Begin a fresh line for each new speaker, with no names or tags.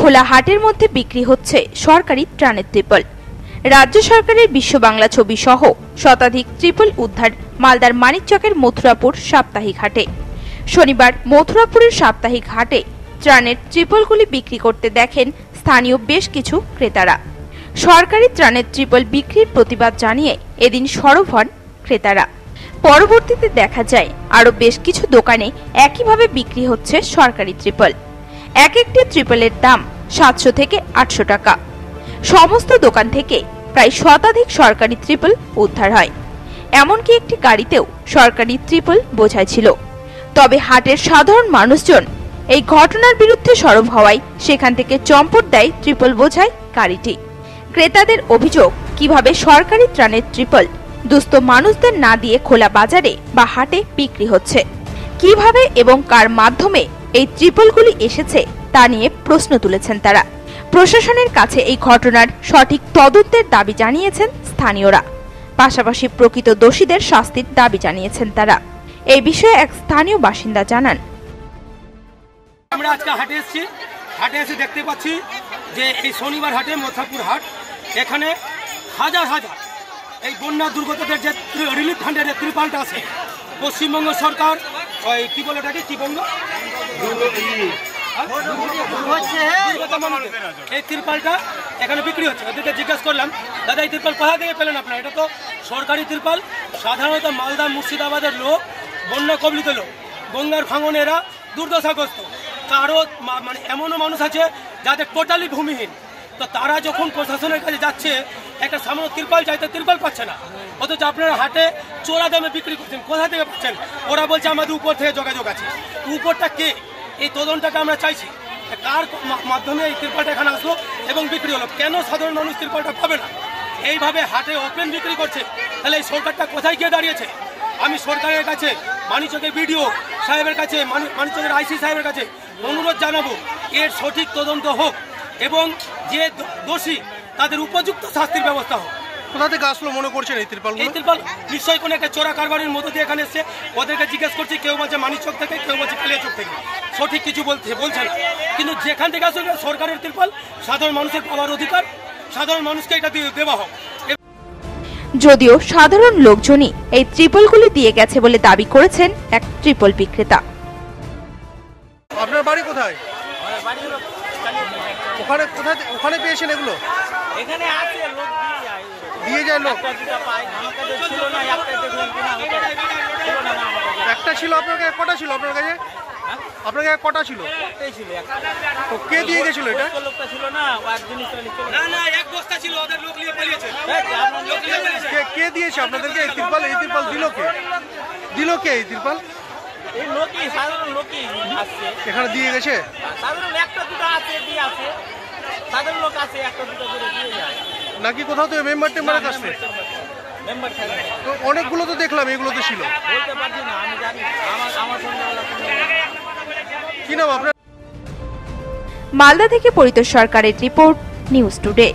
খোলা হাটের মধ্যে বিক্রি হচ্ছে সরকারি ত্রাণের ত্রিপল। রাজ্য সরকারের বিশ্ব বাংলা ছবি সহ শতাধিক ত্রিপল উদ্ধার মালদার মানিকচকের মথুরাপুর সাপ্তাহিক হাটে। শনিবার মথুরাপুরের সাপ্তাহিক হাটে ত্রাণের ত্রিপলগুলি বিক্রি করতে দেখেন স্থানীয় বেশ কিছু ক্রেতারা। সরকারি ত্রাণের ত্রিপল বিক্রির প্রতিবাদ জানিয়ে এদিন সরব হন ক্রেতারা। পরবর্তীতে দেখা যায় আরো বেশ কিছু দোকানে একইভাবে বিক্রি হচ্ছে সরকারি ত্রিপল। এক একটি ত্রিপলের দাম 700 থেকে 800 টাকা। সমস্ত দোকান থেকে প্রায় শতাধিক সরকারি ত্রিপল উদ্ধার হয়। এমনকি একটি গাড়িতেও সরকারি ত্রিপল বোঝাই ছিল। তবে হাটের সাধারণ মানুষজন এই ঘটনার বিরুদ্ধে সরব হওয়ায় সেখান থেকে চম্পট দেয় ত্রিপল বোঝাই গাড়িটি। ক্রেতাদের অভিযোগ, কিভাবে সরকারি ত্রাণের ত্রিপল দুস্থ মানুষদের না দিয়ে খোলা বাজারে বা হাটে বিক্রি হচ্ছে, কিভাবে এবং কার মাধ্যমে এই ত্রিপলগুলি এসেছে তা নিয়ে প্রশ্ন তুলেছেন তারা। প্রশাসনের কাছে এই ঘটনার সঠিক তদন্তের দাবি জানিয়েছেন স্থানীয়রা। পাশাপাশি প্রকৃত দোষীদের শাস্তির দাবি জানিয়েছেন তারা। এই বিষয়ে এক স্থানীয় বাসিন্দা জানান,
আমরা আজকে হাটে এসেছি। হাটে এসে দেখতে পাচ্ছি যে এই শনিবার হাটে মথুরাপুর হাট, এখানে হাজার হাজার এই বন্যা দুর্গতদের যে রিলিফ ফান্ডের যে ত্রিপালটা আছে, পশ্চিমবঙ্গ সরকার ওই কি বলে এটাকে কি বঙ্গ এই ত্রিপালটা এখানে বিক্রি হচ্ছে। ওদেরকে জিজ্ঞেস করলাম, দাদা এই ত্রিপাল কোথা থেকে পেলেন আপনারা? এটা তো সরকারি ত্রিপাল। সাধারণত মালদা মুর্শিদাবাদের লোক, বন্যা কবলিত লোক, গঙ্গার ভাঙনেরা দুর্দশাগ্রস্ত, কারো মানে এমনও মানুষ আছে যাদের টোটালি ভূমিহীন। তো তারা যখন প্রশাসনের কাছে যাচ্ছে, একটা সামান্য ত্রিপাল চাইতে ত্রিপাল পাচ্ছে না, অথচ আপনারা হাটে চোরা দামে বিক্রি করছেন। কোথা থেকে পাচ্ছেন? ওরা বলছে আমাদের উপর থেকে যোগাযোগ আছে। উপরটা কে? এই তদন্তটাকে আমরা চাইছি। কার মাধ্যমে এই ত্রিপালটা এখানে আসলো এবং বিক্রি হলো? কেন সাধারণ মানুষ ত্রিপালটা পাবে না? এইভাবে হাটে ওপেন বিক্রি করছে। তাহলে এই সরকারটা কোথায় গিয়ে দাঁড়িয়েছে? আমি সরকারের কাছে, মানিকচকের বিডিও সাহেবের কাছে, মানিকচকের আইসি সাহেবের কাছে অনুরোধ জানাবো, এর সঠিক তদন্ত হোক এবং যে দোষী তাদের উপযুক্ত শাস্তির ব্যবস্থা হোক।
কোথা থেকে আসলো মনে করছেন এই ত্রিপাল?
এই ত্রিপাল নিশ্চয়ই কোনো একটা চোরা কারবারের মধ্যে দিয়ে এখানে এসছে। ওদেরকে জিজ্ঞেস করছি, কেউ বলছে মানিকচক থেকে, কেউ বলছে কালিয়াচক থেকে। সঠিক কিছু বলছে না। কিন্তু যেখান থেকে আসলে সরকারের ত্রিপাল, সাধারণ মানুষের পাওয়ার অধিকার, সাধারণ মানুষকে এটা দেওয়া হোক।
যদিও সাধারণ লোকজনই এই ত্রিপলগুলি দিয়ে গেছে বলে দাবি করেছেন এক ত্রিপল বিক্রেতা।
আপনার বাড়ি কোথায়? ওখানে কোথায় ওখানে পেয়েছেন এগুলো?
এখানে আছে, লোক
দিয়ে যায় লোক। একটা ছিল আপনার কাছে? কটা ছিল আপনার কাছে? আপনার কাছে কটা ছিল? তো কে দিয়ে গেছিল এটা?
লোকটা ছিল না,
না এক বস্তা ছিল, ওদের লোক নিয়ে পালিয়েছে।
কে দিয়েছে আপনাদেরকে এই ত্রিপাল? এই ত্রিপাল দিল কে? দিল কে এই ত্রিপাল?
এই লোকই, সাধারণ লোকই আসছে
এখানে দিয়ে গেছে।
সাধারণ একটা দুটো আছে, দিয়ে আছে, সাধারণ লোক আছে, একটা দুটো করে দিয়ে যায়।
নাকি কোথাও তো মেম্বার টেম্বারের কাছে?
মেম্বার থাকে
তো অনেকগুলো তো দেখলাম, এগুলো তো ছিল।
বলতে পারছি না, আমি জানি আমার সঙ্গে
কি নাম আপনার?
মালদা থেকে পরিতোষ সরকারের রিপোর্ট, নিউজ টুডে।